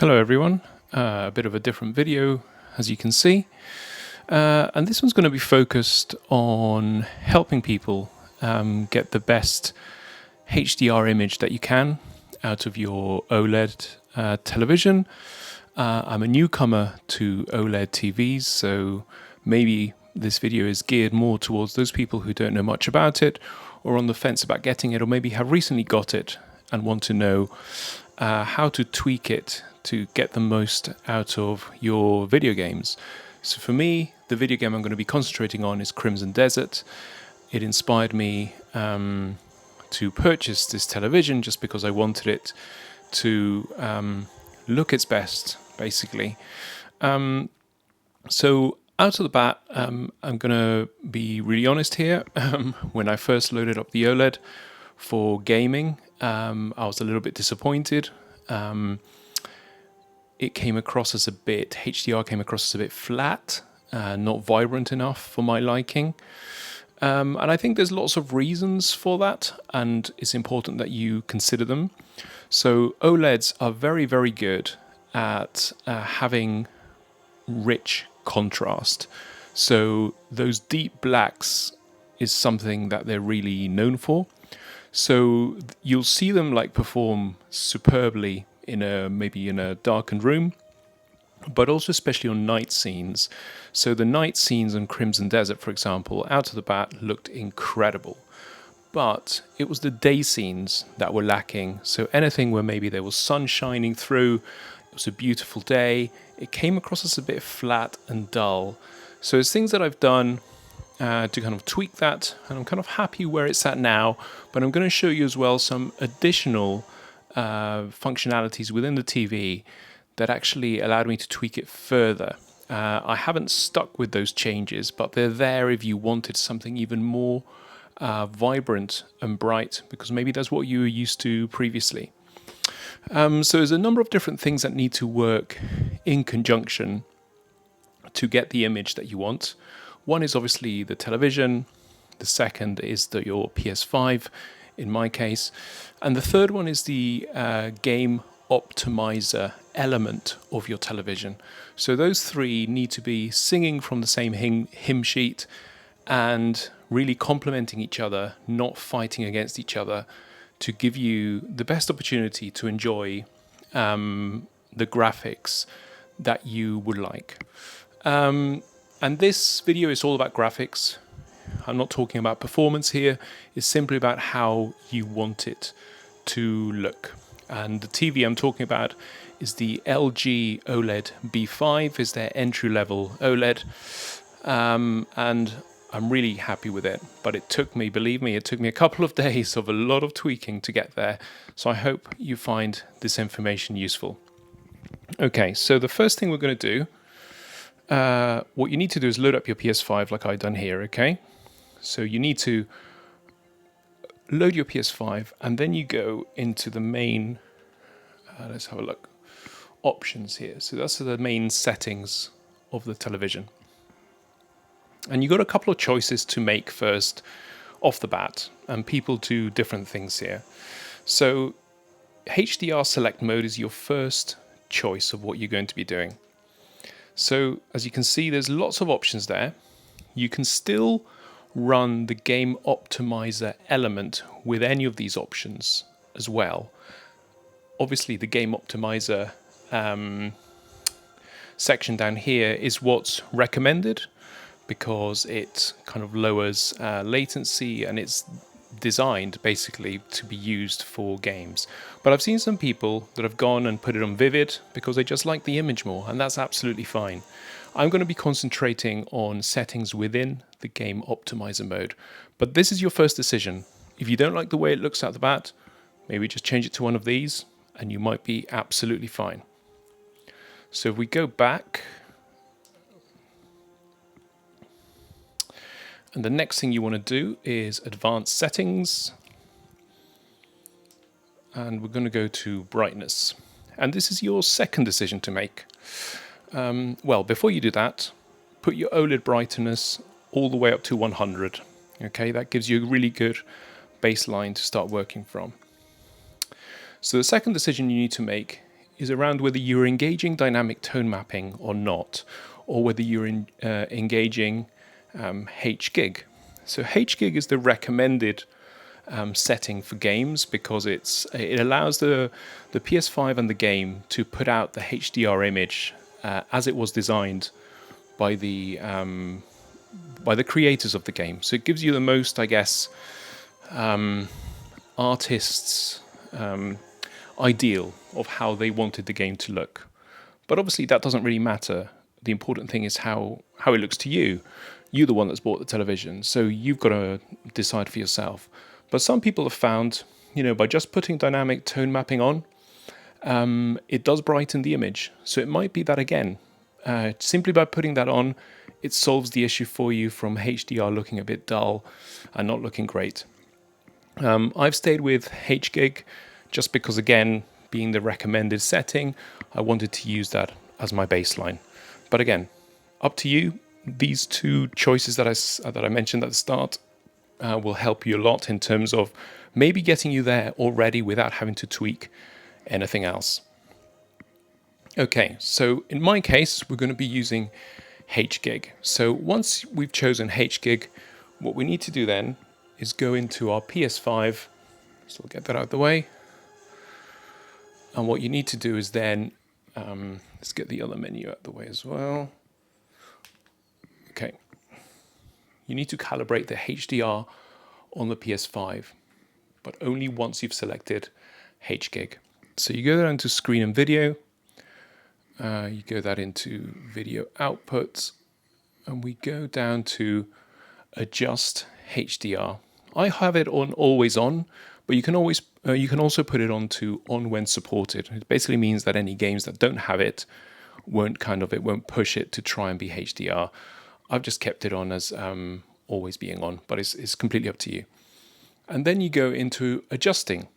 Hello everyone, a bit of a different video as you can see, and this one's going to be focused on helping people get the best HDR image that you can out of your OLED television. I'm a newcomer to OLED TVs, so maybe this video is geared more towards those people who don't know much about it or on the fence about getting it, or maybe have recently got it and want to know how to tweak it to get the most out of your video games. So for me, the video game I'm going to be concentrating on is Crimson Desert. It inspired me to purchase this television just because I wanted it to look its best, basically. So out of the bat, I'm going to be really honest here. When I first loaded up the OLED for gaming, I was a little bit disappointed. It came across as HDR came across as a bit flat, not vibrant enough for my liking. And I think there's lots of reasons for that, and it's important that you consider them. So OLEDs are very, very good at having rich contrast. So those deep blacks is something that they're really known for. So you'll see them perform superbly maybe in a darkened room, but also especially on night scenes. So the night scenes on Crimson Desert, for example, out of the bat looked incredible. But it was the day scenes that were lacking. So anything where maybe there was sun shining through, it was a beautiful day, it came across as a bit flat and dull. So there's things that I've done to kind of tweak that, and I'm kind of happy where it's at now, but I'm going to show you as well some additional functionalities within the TV that actually allowed me to tweak it further. I haven't stuck with those changes, but they're there if you wanted something even more vibrant and bright, because maybe that's what you were used to previously. So there's a number of different things that need to work in conjunction to get the image that you want. One is obviously the television, the second is your PS5 in my case, and the third one is the Game Optimiser element of your television. So those three need to be singing from the same hymn sheet and really complementing each other, not fighting against each other, to give you the best opportunity to enjoy the graphics that you would like. And this video is all about graphics. I'm not talking about performance here. It's simply about how you want it to look. And the TV I'm talking about is the LG OLED B5, is their entry-level OLED. And I'm really happy with it. But it took me, believe me, it took me a couple of days of a lot of tweaking to get there. So I hope you find this information useful. Okay, so the first thing we're going to do, what you need to do is load up your PS5 like I've done here, okay? So you need to load your PS5 and then you go into the main, let's have a look, options here. So that's the main settings of the television. And you've got a couple of choices to make first off the bat, and people do different things here. So HDR select mode is your first choice of what you're going to be doing. So as you can see, there's lots of options there. You can still run the Game Optimiser element with any of these options as well. Obviously, the Game Optimiser section down here is what's recommended because it kind of lowers latency, and it's designed basically to be used for games. But I've seen some people that have gone and put it on Vivid because they just like the image more, and that's absolutely fine. I'm going to be concentrating on settings within the Game Optimiser mode, but this is your first decision. If you don't like the way it looks out the bat, maybe just change it to one of these and you might be absolutely fine. So if we go back, and the next thing you want to do is advanced settings, and we're going to go to brightness, and this is your second decision to make. Well, before you do that, put your OLED brightness all the way up to 100. Okay, that gives you a really good baseline to start working from. So the second decision you need to make is around whether you're engaging dynamic tone mapping or not, or whether you're engaging HGIG. So HGIG is the recommended setting for games because it allows the PS5 and the game to put out the HDR image as it was designed by the creators of the game. So it gives you the most, I guess, artists' ideal of how they wanted the game to look. But obviously that doesn't really matter. The important thing is how it looks to you. You're the one that's bought the television, so you've got to decide for yourself. But some people have found, by just putting dynamic tone mapping on, it does brighten the image. So it might be that again, simply by putting that on, it solves the issue for you from HDR looking a bit dull and not looking great. I've stayed with HGIG just because, again, being the recommended setting, I wanted to use that as my baseline. But again, up to you. These two choices that I mentioned at the start will help you a lot in terms of maybe getting you there already without having to tweak anything else. Okay, so in my case, we're going to be using HGIG. So once we've chosen HGIG, what we need to do then is go into our PS5. So we'll get that out of the way. And what you need to do is then, let's get the other menu out of the way as well. Okay. You need to calibrate the HDR on the PS5, but only once you've selected HGIG. So you go down to screen and video. You go that into video outputs, and we go down to adjust HDR. I have it on always on, but you can also put it on to on when supported. It basically means that any games that don't have it won't push it to try and be HDR. I've just kept it on as always being on, but it's completely up to you. And then you go into adjusting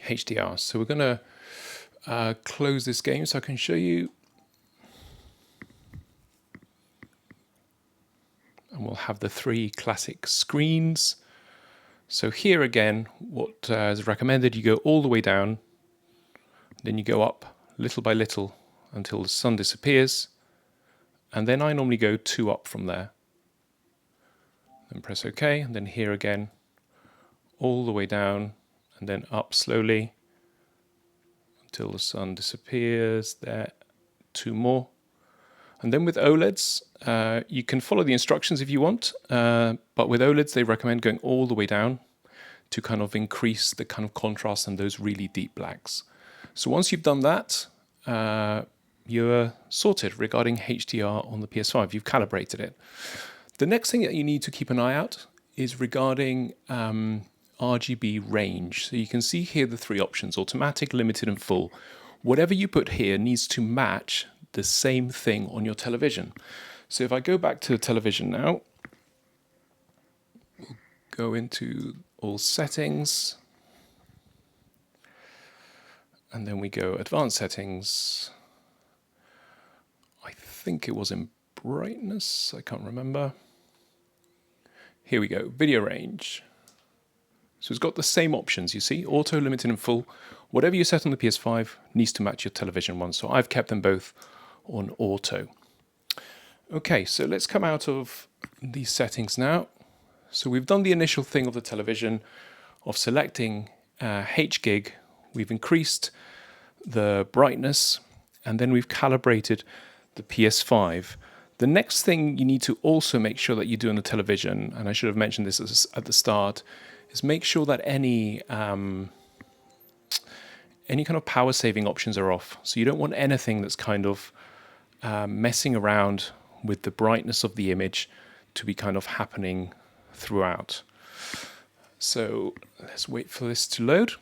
HDR. So we're going to close this game so I can show you. And we'll have the three classic screens. So here again, what is recommended, you go all the way down, then you go up little by little until the sun disappears. And then I normally go 2 up from there. Then press OK, and then here again, all the way down, and then up slowly until the sun disappears. There, 2 more. And then with OLEDs, you can follow the instructions if you want, but with OLEDs, they recommend going all the way down to kind of increase the kind of contrast and those really deep blacks. So once you've done that, you're sorted regarding HDR on the PS5. You've calibrated it. The next thing that you need to keep an eye out is regarding RGB range. So you can see here the 3 options: automatic, limited, and full. Whatever you put here needs to match the same thing on your television. So if I go back to the television now, we'll go into all settings, and then we go advanced settings. I think it was in brightness, I can't remember. Here we go, video range. So it's got the same options, you see, auto, limited, and full. Whatever you set on the PS5 needs to match your television one. So I've kept them both on auto. Okay, so let's come out of these settings now. So we've done the initial thing of the television of selecting HGIG. We've increased the brightness, and then we've calibrated the PS5. The next thing you need to also make sure that you do on the television, and I should have mentioned this at the start, is make sure that any kind of power saving options are off. So you don't want anything that's kind of messing around with the brightness of the image to be kind of happening throughout. So let's wait for this to load.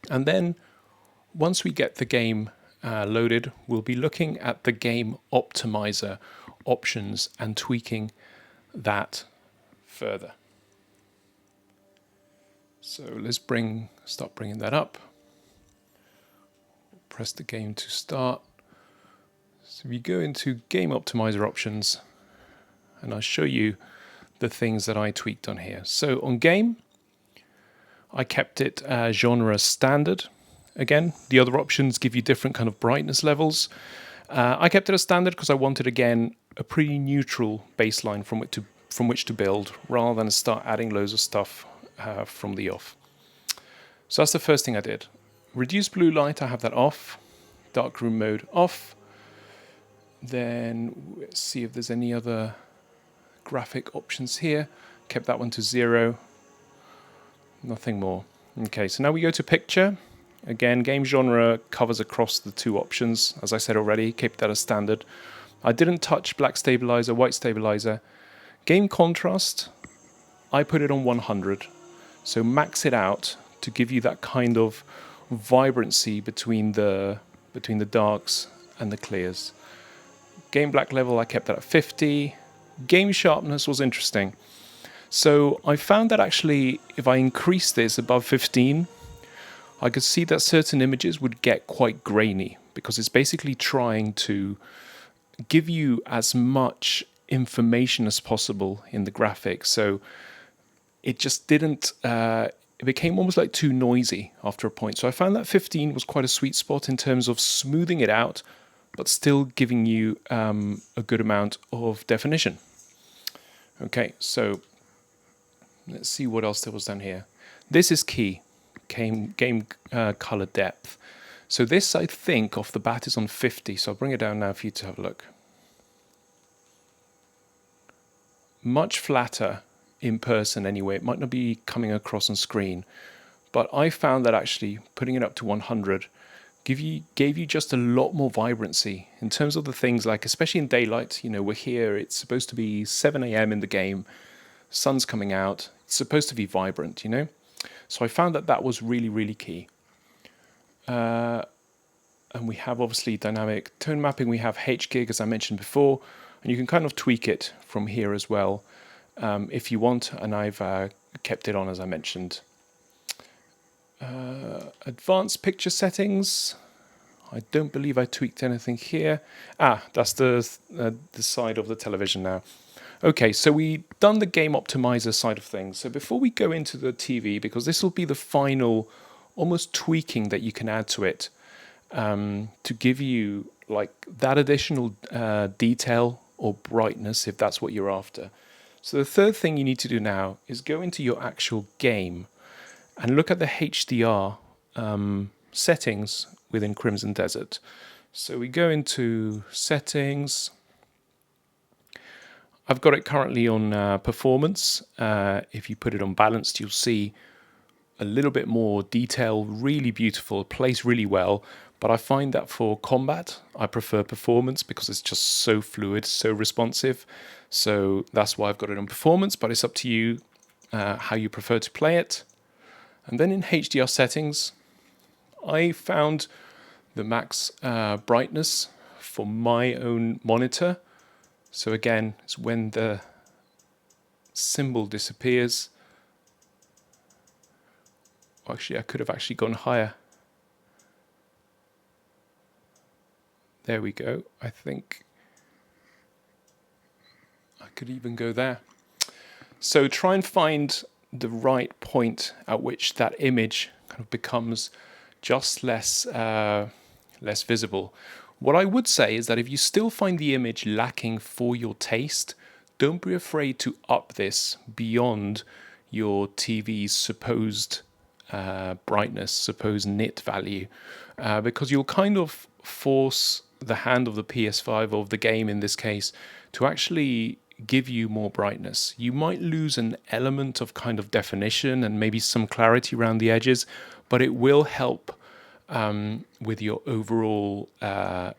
And then once we get the game loaded, we'll be looking at the Game Optimiser options and tweaking that further. So let's start bringing that up. Press the game to start. So we go into Game Optimiser options, and I'll show you the things that I tweaked on here. So on game, I kept it genre standard. Again, the other options give you different kind of brightness levels. I kept it as standard because I wanted, again, a pretty neutral baseline from which to build, rather than start adding loads of stuff from the off. So that's the first thing I did. Reduce blue light, I have that off. Darkroom mode off. Then let's see if there's any other graphic options here. Kept that one to 0. Nothing more. Okay, so now we go to picture. Again, game genre covers across the two options. As I said already, kept that as standard. I didn't touch black stabilizer, white stabilizer. Game contrast, I put it on 100. So max it out to give you that kind of vibrancy between the darks and the clears. Game black level, I kept that at 50. Game sharpness was interesting. So I found that actually, if I increase this above 15, I could see that certain images would get quite grainy, because it's basically trying to give you as much information as possible in the graphics. So it just didn't, it became almost like too noisy after a point. So I found that 15 was quite a sweet spot in terms of smoothing it out, but still giving you a good amount of definition. Okay, so let's see what else there was down here. This is key, game color depth. So this, I think, off the bat is on 50. So I'll bring it down now for you to have a look. Much flatter in person anyway. It might not be coming across on screen, but I found that actually putting it up to 100 gave you just a lot more vibrancy in terms of the things like, especially in daylight, we're here, it's supposed to be 7 a.m. in the game, sun's coming out, it's supposed to be vibrant, So I found that was really, really key. And we have obviously dynamic tone mapping, we have HGIG as I mentioned before, and you can kind of tweak it from here as well if you want, and I've kept it on as I mentioned. Advanced picture settings, I don't believe I tweaked anything here. That's the side of the television now. Okay, so we've done the Game Optimiser side of things. So before we go into the TV, because this will be the final almost tweaking that you can add to it to give you like that additional detail or brightness if that's what you're after. So the third thing you need to do now is go into your actual game and look at the HDR settings within Crimson Desert. So we go into settings. I've got it currently on performance. If you put it on balanced, you'll see a little bit more detail, really beautiful, plays really well. But I find that for combat, I prefer performance because it's just so fluid, so responsive. So that's why I've got it on performance, but it's up to you how you prefer to play it. And then in HDR settings, I found the max brightness for my own monitor. So again, it's when the symbol disappears. Actually, I could have actually gone higher. There we go. I think I could even go there. So try and find the right point at which that image kind of becomes just less visible. What I would say is that if you still find the image lacking for your taste, don't be afraid to up this beyond your TV's supposed brightness, supposed nit value, because you'll kind of force the hand of the PS5, or of the game in this case, to actually give you more brightness. You might lose an element of kind of definition and maybe some clarity around the edges, but it will help with your overall kind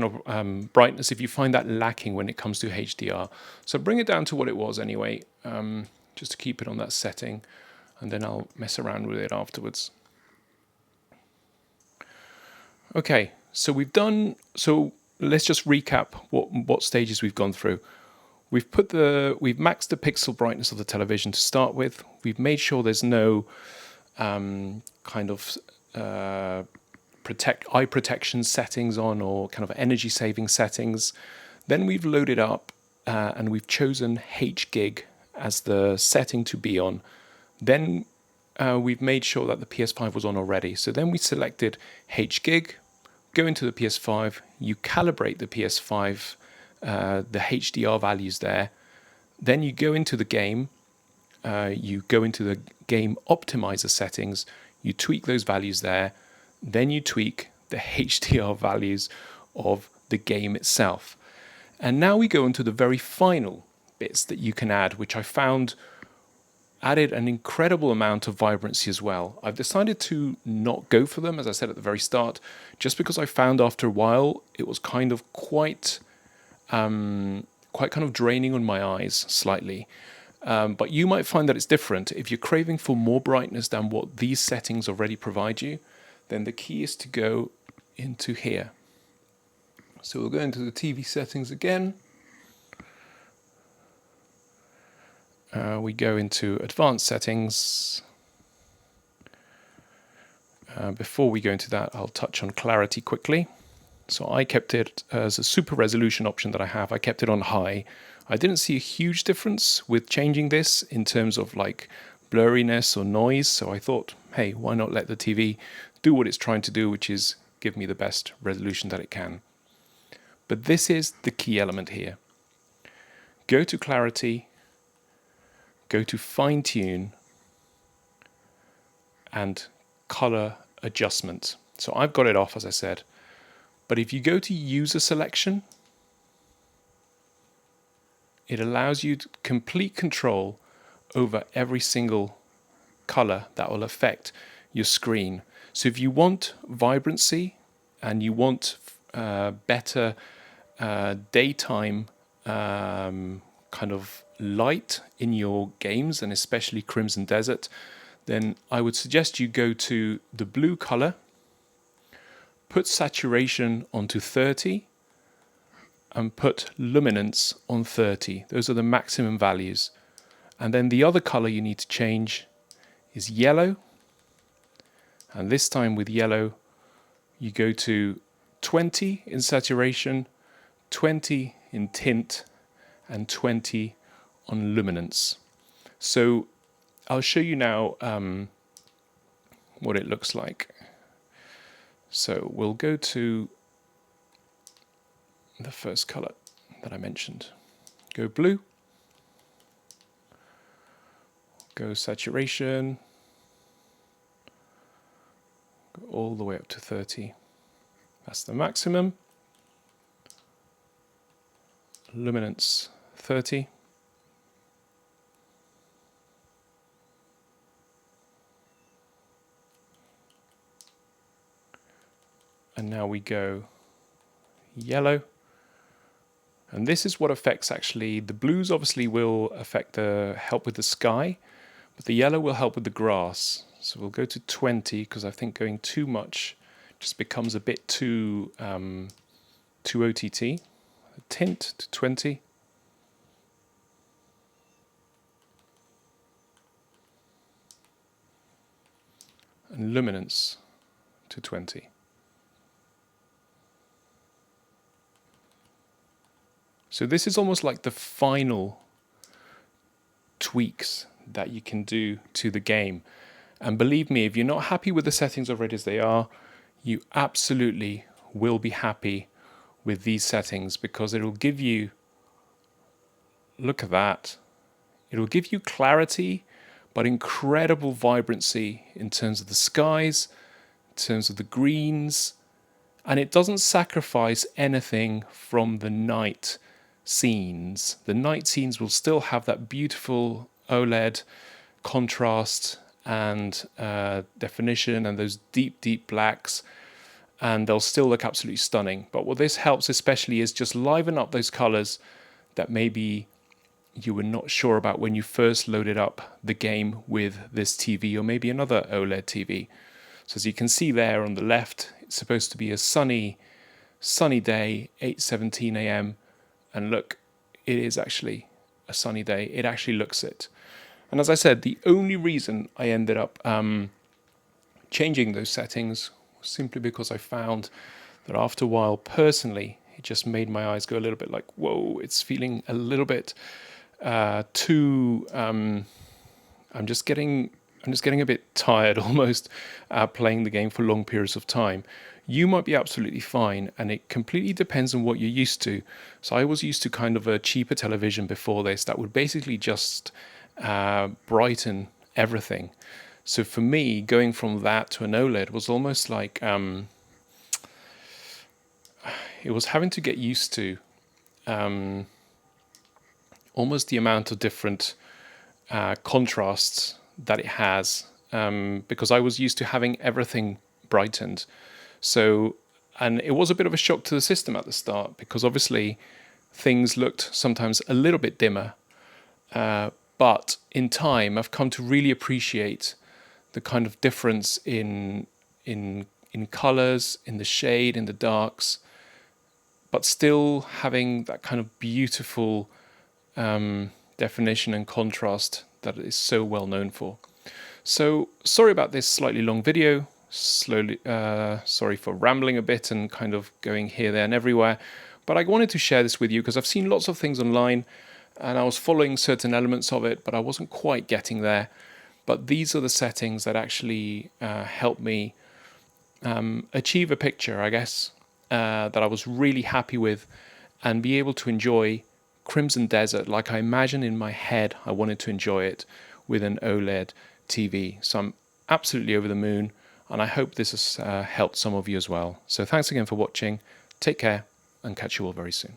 of brightness if you find that lacking when it comes to HDR. So bring it down to what it was anyway, just to keep it on that setting, and then I'll mess around with it afterwards. Okay, so let's just recap what stages we've gone through. We've maxed the pixel brightness of the television to start with. We've made sure there's no kind of eye protection settings on, or kind of energy saving settings. Then we've loaded up and we've chosen HGIG as the setting to be on. Then we've made sure that the PS5 was on already. So then we selected HGIG, go into the PS5, you calibrate the PS5, the HDR values there. Then you go into the game, you go into the Game Optimiser settings, you tweak those values there, then you tweak the HDR values of the game itself. And now we go into the very final bits that you can add, which I found added an incredible amount of vibrancy as well. I've decided to not go for them, as I said at the very start, just because I found after a while it was kind of quite kind of draining on my eyes slightly. But you might find that it's different. If you're craving for more brightness than what these settings already provide you, then the key is to go into here. So we'll go into the TV settings again. We go into advanced settings. Before we go into that, I'll touch on clarity quickly. So I kept it as a super resolution option that I have. I kept it on high. I didn't see a huge difference with changing this in terms of like blurriness or noise. So I thought, hey, why not let the TV do what it's trying to do, which is give me the best resolution that it can. But this is the key element here. Go to clarity, go to fine tune, and color adjustment. So I've got it off, as I said. But if you go to user selection, it allows you complete control over every single color that will affect your screen. So if you want vibrancy and you want better daytime kind of light in your games, and especially Crimson Desert, then I would suggest you go to the blue color, put saturation onto 30, and put luminance on 30. Those are the maximum values. And then the other color you need to change is yellow. And this time with yellow, you go to 20 in saturation, 20 in tint, and 20 on luminance. So I'll show you now what it looks like. So we'll go to the first color that I mentioned. Go blue, go saturation, go all the way up to 30. That's the maximum. Luminance 30. And now we go yellow. And this is what affects actually, the blues obviously will affect help with the sky, but the yellow will help with the grass. So we'll go to 20 because I think going too much just becomes a bit too OTT. Tint to 20. And luminance to 20. So this is almost like the final tweaks that you can do to the game. And believe me, if you're not happy with the settings already as they are, you absolutely will be happy with these settings, because it'll give you, look at that, it'll give you clarity, but incredible vibrancy in terms of the skies, in terms of the greens, and it doesn't sacrifice anything from the night scenes. The night scenes will still have that beautiful OLED contrast and definition and those deep, deep blacks, and they'll still look absolutely stunning. But what this helps especially is just liven up those colors that maybe you were not sure about when you first loaded up the game with this TV or maybe another OLED TV. So as you can see there on the left, it's supposed to be a sunny day, 8:17 a.m. And look, it is actually a sunny day. It actually looks it. And as I said, the only reason I ended up changing those settings was simply because I found that after a while, personally, it just made my eyes go a little bit like, whoa, it's feeling a little bit too, I'm just getting and it's getting a bit tired almost playing the game for long periods of time, you might be absolutely fine, and it completely depends on what you're used to. So I was used to kind of a cheaper television before this that would basically just brighten everything. So for me, going from that to an OLED was almost like it was having to get used to almost the amount of different contrasts that it has, because I was used to having everything brightened. So, and it was a bit of a shock to the system at the start, because obviously things looked sometimes a little bit dimmer. But in time, I've come to really appreciate the kind of difference in colors, in the shade, in the darks, but still having that kind of beautiful definition and contrast that it is so well known for. So sorry about this slightly long video. Sorry for rambling a bit and kind of going here, there, and everywhere. But I wanted to share this with you because I've seen lots of things online, and I was following certain elements of it, but I wasn't quite getting there. But these are the settings that actually helped me achieve a picture, I guess, that I was really happy with, and be able to enjoy Crimson Desert like I imagined in my head I wanted to enjoy it with an OLED TV. So I'm absolutely over the moon, and I hope this has helped some of you as well. So thanks again for watching. Take care, and catch you all very soon.